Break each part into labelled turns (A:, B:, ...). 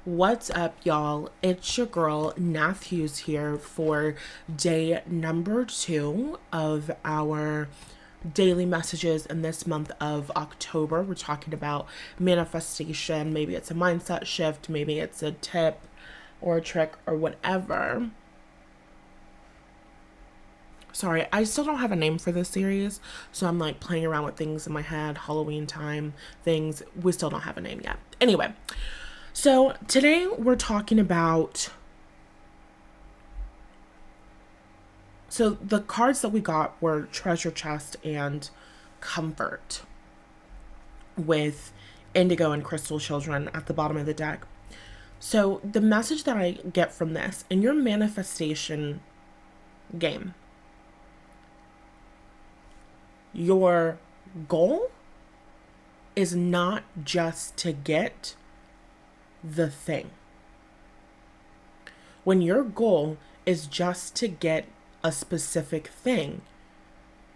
A: What's up, y'all? It's your girl, Matthews, here for day number 2 of our daily messages in this month of October. We're talking about manifestation. Maybe it's a mindset shift, maybe it's a tip or a trick or whatever. Sorry, I still don't have a name for this series, so I'm like playing around with things in my head, Halloween time things. We still don't have a name yet. Anyway, so today we're talking about. So the cards that we got were Treasure Chest and Comfort with Indigo and Crystal Children at the bottom of the deck. So the message that I get from this in your manifestation game, your goal is not just to get the thing. When your goal is just to get a specific thing,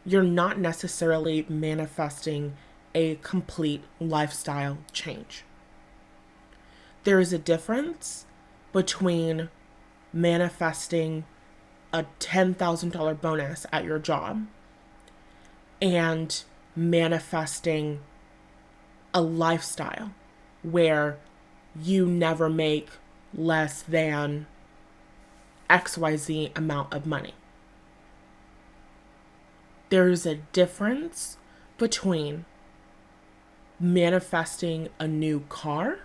A: you're not necessarily manifesting a complete lifestyle change. There is a difference between manifesting a $10,000 bonus at your job and manifesting a lifestyle where you never make less than XYZ amount of money. There's a difference between manifesting a new car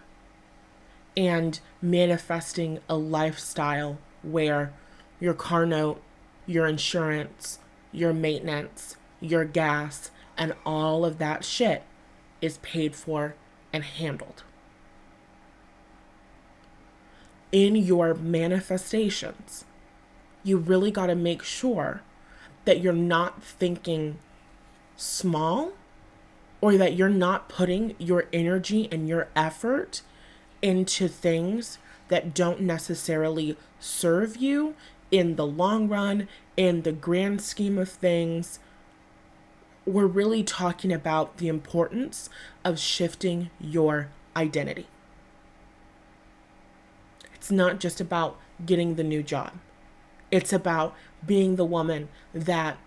A: and manifesting a lifestyle where your car note, your insurance, your maintenance, your gas, and all of that shit is paid for and handled. In your manifestations, you really got to make sure that you're not thinking small, or that you're not putting your energy and your effort into things that don't necessarily serve you in the long run, in the grand scheme of things. We're really talking about the importance of shifting your identity. It's not just about getting the new job. It's about being the woman that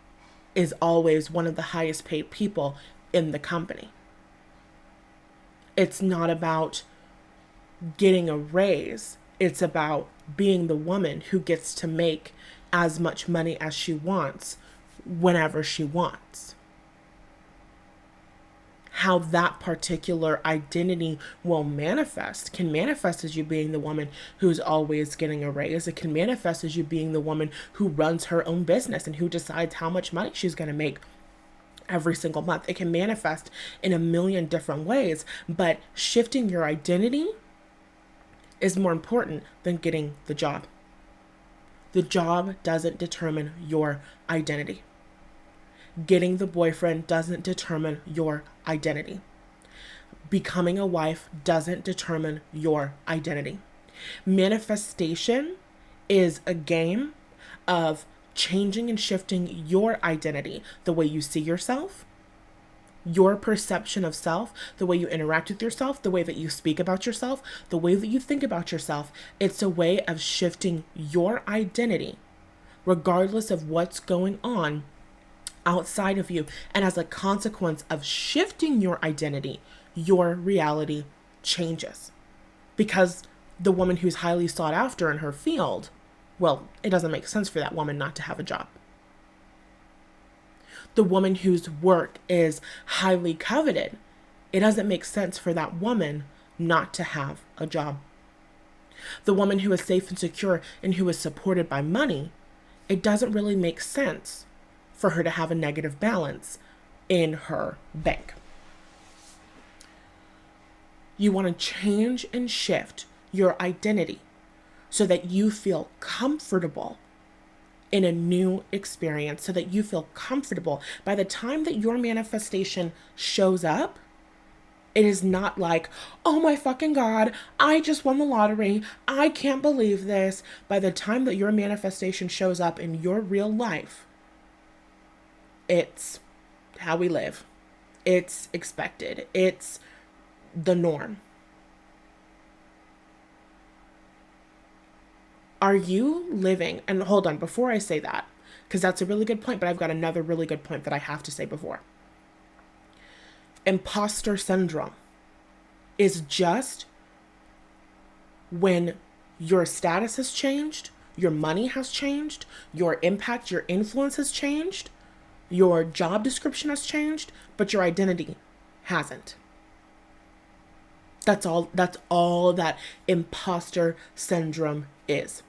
A: is always one of the highest paid people in the company. It's not about getting a raise. It's about being the woman who gets to make as much money as she wants whenever she wants. How that particular identity will manifest can manifest as you being the woman who's always getting a raise. It can manifest as you being the woman who runs her own business and who decides how much money she's going to make every single month. It can manifest in a million different ways, but shifting your identity is more important than getting the job. The job doesn't determine your identity. Getting the boyfriend doesn't determine your identity. Becoming a wife doesn't determine your identity. Manifestation is a game of changing and shifting your identity, the way you see yourself, your perception of self, the way you interact with yourself, the way that you speak about yourself, the way that you think about yourself. It's a way of shifting your identity, regardless of what's going on outside of you. And as a consequence of shifting your identity, your reality changes. Because the woman who's highly sought after in her field, well, it doesn't make sense for that woman not to have a job. The woman whose work is highly coveted, it doesn't make sense for that woman not to have a job. The woman who is safe and secure and who is supported by money, it doesn't really make sense for her to have a negative balance in her bank. You want to change and shift your identity so that you feel comfortable in a new experience, so that you feel comfortable by the time that your manifestation shows up. It is not like, oh my fucking God, I just won the lottery. I can't believe this. By the time that your manifestation shows up in your real life, it's how we live. It's expected. It's the norm. Are you living, and hold on, before I say that, because that's a really good point, but I've got another really good point that I have to say before. Imposter syndrome is just when your status has changed, your money has changed, your impact, your influence has changed, your job description has changed, but your identity hasn't. That's all that imposter syndrome is.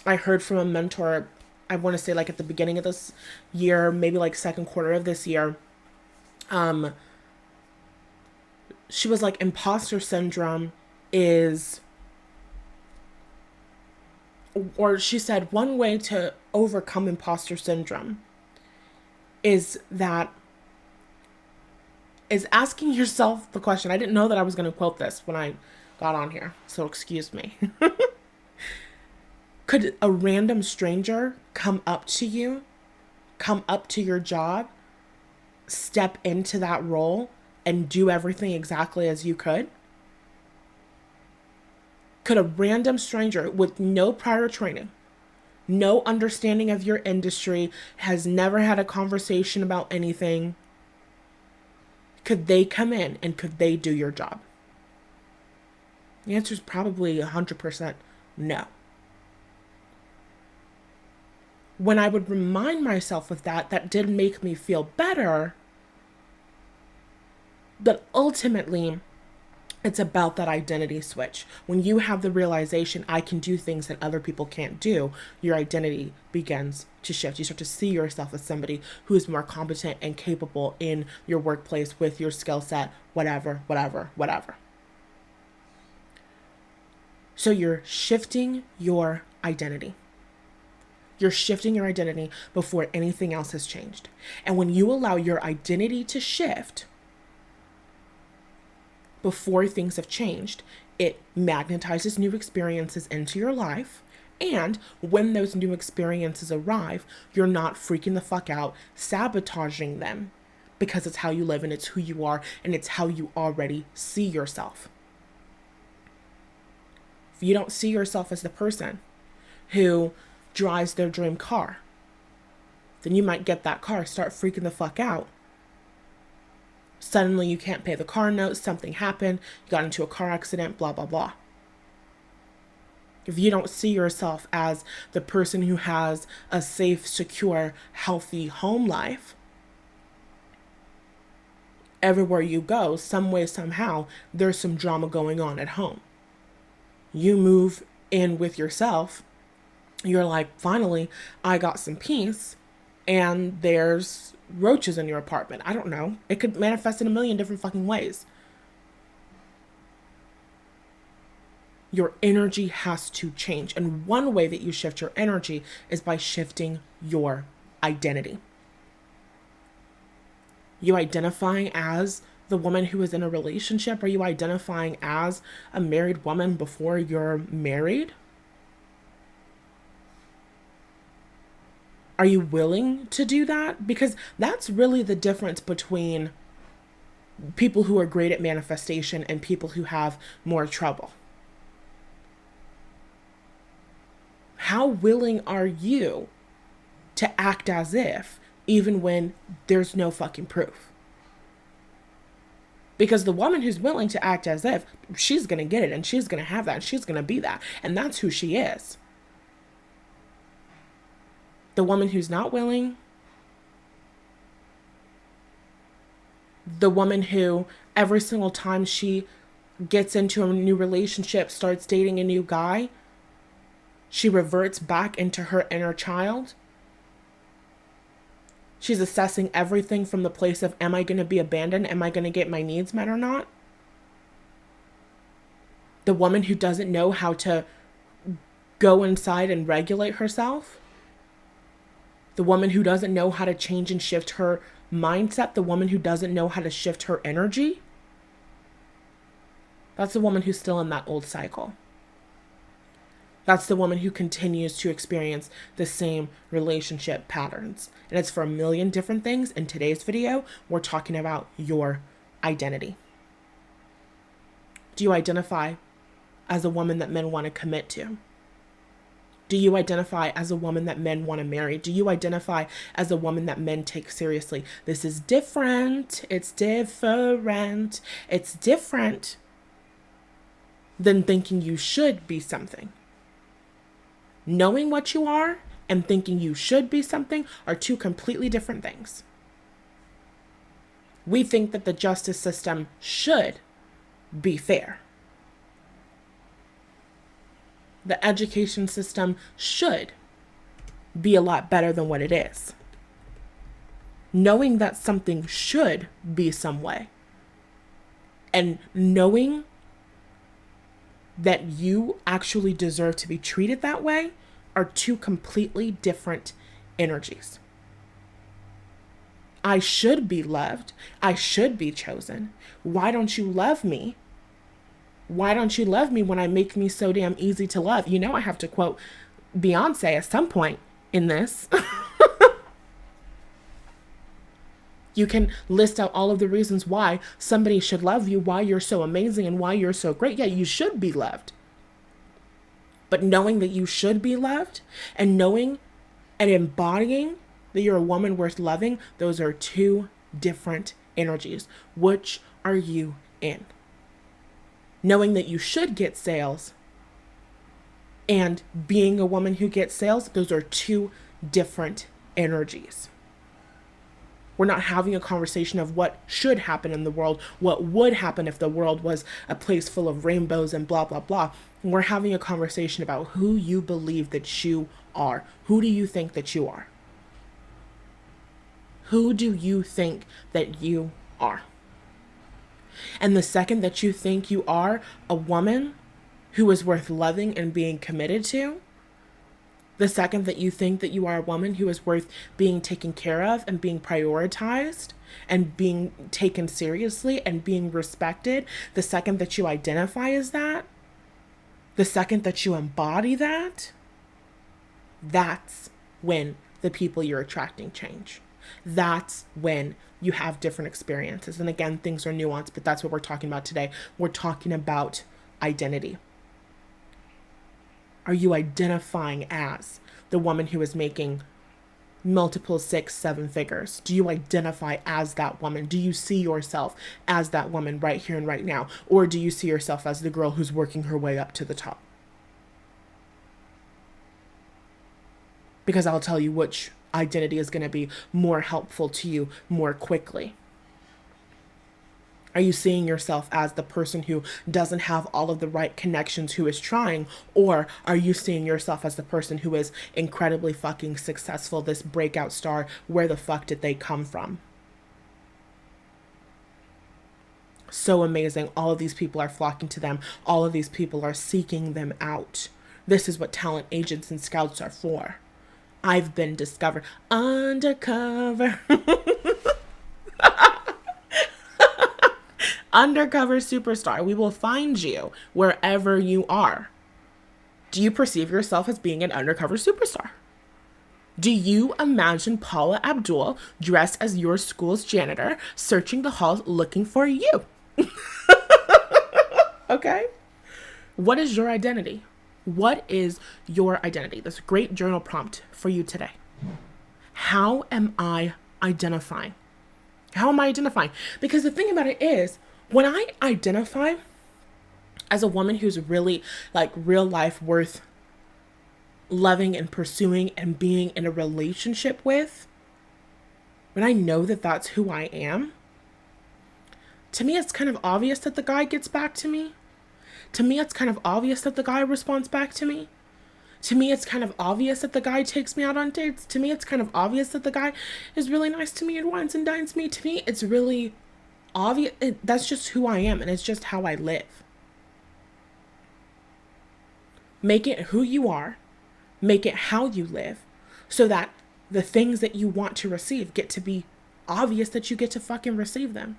A: I heard from a mentor, I want to say like at the beginning of this year, maybe like second quarter of this year. She was like, imposter syndrome is, or she said, one way to overcome imposter syndrome is asking yourself the question. I didn't know that I was going to quote this when I got on here, so excuse me. Could a random stranger come up to you, come up to your job, step into that role, and do everything exactly as you could? Could a random stranger with no prior training, no understanding of your industry, has never had a conversation about anything, could they come in and could they do your job? The answer is probably 100% no. When I would remind myself of that, that did make me feel better. But ultimately, it's about that identity switch. When you have the realization, I can do things that other people can't do, your identity begins to shift. You start to see yourself as somebody who is more competent and capable in your workplace with your skill set, whatever. So you're shifting your identity. You're shifting your identity before anything else has changed. And when you allow your identity to shift before things have changed, it magnetizes new experiences into your life. And when those new experiences arrive, you're not freaking the fuck out, sabotaging them, because it's how you live and it's who you are and it's how you already see yourself. If you don't see yourself as the person who drives their dream car, then you might get that car, start freaking the fuck out. Suddenly you can't pay the car note, something happened, you got into a car accident, blah, blah, blah. If you don't see yourself as the person who has a safe, secure, healthy home life, everywhere you go, some way, somehow, there's some drama going on at home. You move in with yourself, you're like, finally, I got some peace, and there's roaches in your apartment. I don't know. It could manifest in a million different fucking ways. Your energy has to change. And one way that you shift your energy is by shifting your identity. You identifying as the woman who is in a relationship? Are you identifying as a married woman before you're married? Are you willing to do that? Because that's really the difference between people who are great at manifestation and people who have more trouble. How willing are you to act as if, even when there's no fucking proof? Because the woman who's willing to act as if, she's going to get it and she's going to have that and she's going to be that. And that's who she is. The woman who's not willing, the woman who every single time she gets into a new relationship, starts dating a new guy, she reverts back into her inner child. She's assessing everything from the place of, am I going to be abandoned? Am I going to get my needs met or not? The woman who doesn't know how to go inside and regulate herself. The woman who doesn't know how to change and shift her mindset. The woman who doesn't know how to shift her energy. That's the woman who's still in that old cycle. That's the woman who continues to experience the same relationship patterns. And it's for a million different things. In today's video, we're talking about your identity. Do you identify as a woman that men want to commit to? Do you identify as a woman that men want to marry? Do you identify as a woman that men take seriously? This is different. It's different. It's different than thinking you should be something. Knowing what you are and thinking you should be something are two completely different things. We think that the justice system should be fair. The education system should be a lot better than what it is. Knowing that something should be some way and knowing that you actually deserve to be treated that way are two completely different energies. I should be loved. I should be chosen. Why don't you love me? Why don't you love me when I make me so damn easy to love? You know I have to quote Beyonce at some point in this. You can list out all of the reasons why somebody should love you, why you're so amazing, and why you're so great. Yeah, you should be loved. But knowing that you should be loved and knowing and embodying that you're a woman worth loving, those are two different energies. Which are you in? Knowing that you should get sales and being a woman who gets sales, those are two different energies. We're not having a conversation of what should happen in the world, what would happen if the world was a place full of rainbows and blah, blah, blah. We're having a conversation about who you believe that you are. Who do you think that you are? Who do you think that you are? And the second that you think you are a woman who is worth loving and being committed to, the second that you think that you are a woman who is worth being taken care of and being prioritized and being taken seriously and being respected, the second that you identify as that, the second that you embody that, that's when the people you're attracting change. That's when you have different experiences. And again, things are nuanced, but that's what we're talking about today. We're talking about identity. Are you identifying as the woman who is making multiple 6, 7 figures? Do you identify as that woman? Do you see yourself as that woman right here and right now? Or do you see yourself as the girl who's working her way up to the top? Because I'll tell you which identity is going to be more helpful to you more quickly. Are you seeing yourself as the person who doesn't have all of the right connections, who is trying? Or are you seeing yourself as the person who is incredibly fucking successful, this breakout star? Where the fuck did they come from? So amazing. All of these people are flocking to them. All of these people are seeking them out. This is what talent agents and scouts are for. I've been discovered undercover. Undercover superstar. We will find you wherever you are. Do you perceive yourself as being an undercover superstar? Do you imagine Paula Abdul dressed as your school's janitor, searching the halls looking for you? Okay? What is your identity? What is your identity? This great journal prompt for you today. How am I identifying? How am I identifying? Because the thing about it is, when I identify as a woman who's really like real life worth loving and pursuing and being in a relationship with, when I know that that's who I am, to me it's kind of obvious that the guy gets back to me. To me it's kind of obvious that the guy responds back to me. To me it's kind of obvious that the guy takes me out on dates. To me it's kind of obvious that the guy is really nice to me and wines and dines me. To me it's really obvious. That's just who I am, and it's just how I live. Make it who you are. Make it how you live, so that the things that you want to receive get to be obvious that you get to fucking receive them.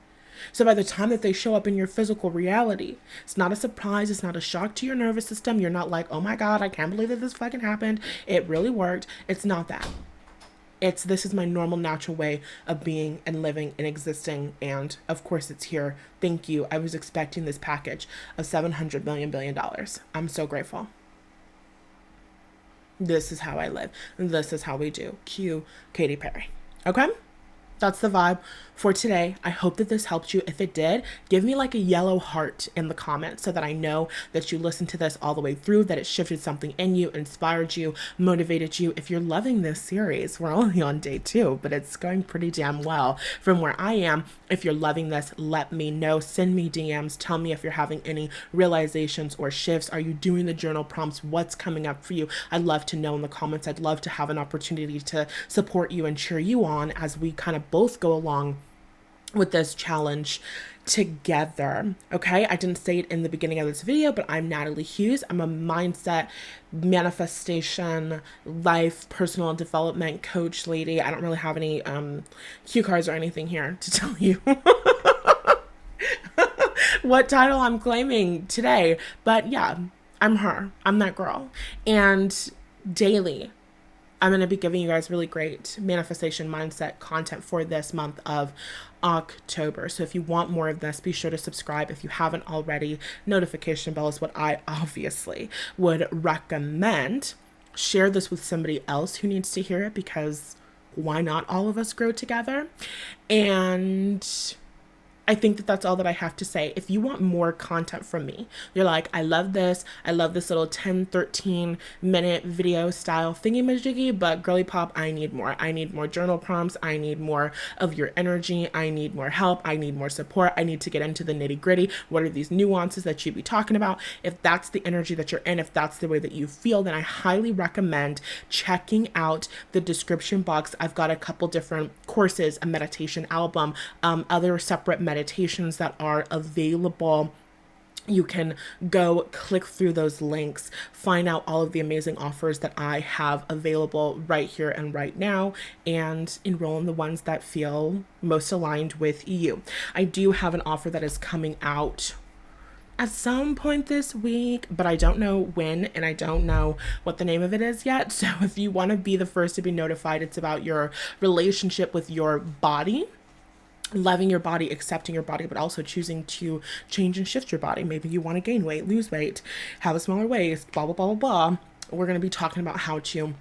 A: So by the time that they show up in your physical reality, it's not a surprise. It's not a shock to your nervous system. You're not like, oh my God, I can't believe that this fucking happened. It really worked. It's not that. This is my normal, natural way of being and living and existing. And of course it's here. Thank you. I was expecting this package of $700 million billion. I'm so grateful. This is how I live. This is how we do. Cue Katy Perry. Okay? That's the vibe for today. I hope that this helped you. If it did, give me like a yellow heart in the comments so that I know that you listened to this all the way through, that it shifted something in you, inspired you, motivated you. If you're loving this series, we're only on day 2, but it's going pretty damn well from where I am. If you're loving this, let me know. Send me DMs. Tell me if you're having any realizations or shifts. Are you doing the journal prompts? What's coming up for you? I'd love to know in the comments. I'd love to have an opportunity to support you and cheer you on as we kind of both go along with this challenge together. Okay, I didn't say it in the beginning of this video, but I'm Natalie Hughes. I'm a mindset, manifestation, life, personal development coach lady. I don't really have any cue cards or anything here to tell you what title I'm claiming today, but yeah, I'm her. I'm that girl. And daily, I'm going to be giving you guys really great manifestation mindset content for this month of October. So if you want more of this, be sure to subscribe if you haven't already. Notification bell is what I obviously would recommend. Share this with somebody else who needs to hear it, because why not all of us grow together? And I think that that's all that I have to say. If you want more content from me, you're like, I love this little 10, 13 minute video style thingy-majiggy, but girly pop, I need more. I need more journal prompts. I need more of your energy. I need more help. I need more support. I need to get into the nitty gritty. What are these nuances that you'd be talking about? If that's the energy that you're in, if that's the way that you feel, then I highly recommend checking out the description box. I've got a couple different courses, a meditation album, other separate meditations that are available. You can go click through those links, find out all of the amazing offers that I have available right here and right now, and enroll in the ones that feel most aligned with you. I do have an offer that is coming out at some point this week, but I don't know when, and I don't know what the name of it is yet. So if you want to be the first to be notified, it's about your relationship with your body, loving your body, accepting your body, but also choosing to change and shift your body. Maybe you want to gain weight, lose weight, have a smaller waist, blah, blah, blah, blah, blah. We're going to be talking about how to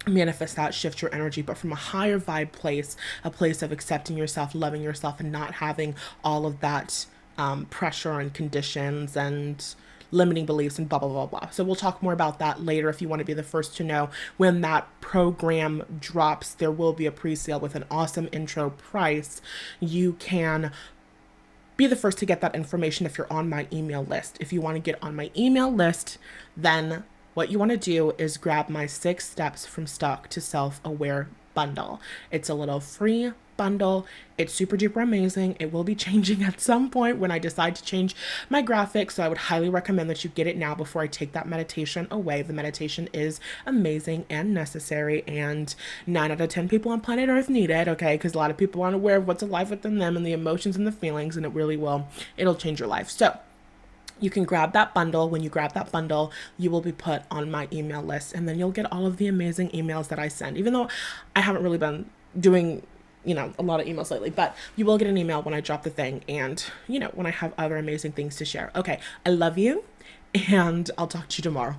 A: manifest that, shift your energy, but from a higher vibe place, a place of accepting yourself, loving yourself, and not having all of that pressure and conditions and limiting beliefs and blah, blah, blah, blah. So we'll talk more about that later. If you want to be the first to know when that program drops, there will be a pre-sale with an awesome intro price. You can be the first to get that information if you're on my email list. If you want to get on my email list, then what you want to do is grab my 6 Steps from Stuck to Self-Aware bundle. It's a little free bundle. It's super duper amazing. It will be changing at some point when I decide to change my graphics, so I would highly recommend that you get it now before I take that meditation away. The meditation is amazing and necessary, and 9 out of 10 people on planet Earth need it, okay? Because a lot of people aren't aware of what's alive within them and the emotions and the feelings, and it really will. It'll change your life. So you can grab that bundle. When you grab that bundle, you will be put on my email list, and then you'll get all of the amazing emails that I send, even though I haven't really been doing a lot of emails lately, but you will get an email when I drop the thing, and when I have other amazing things to share. Okay, I love you, and I'll talk to you tomorrow.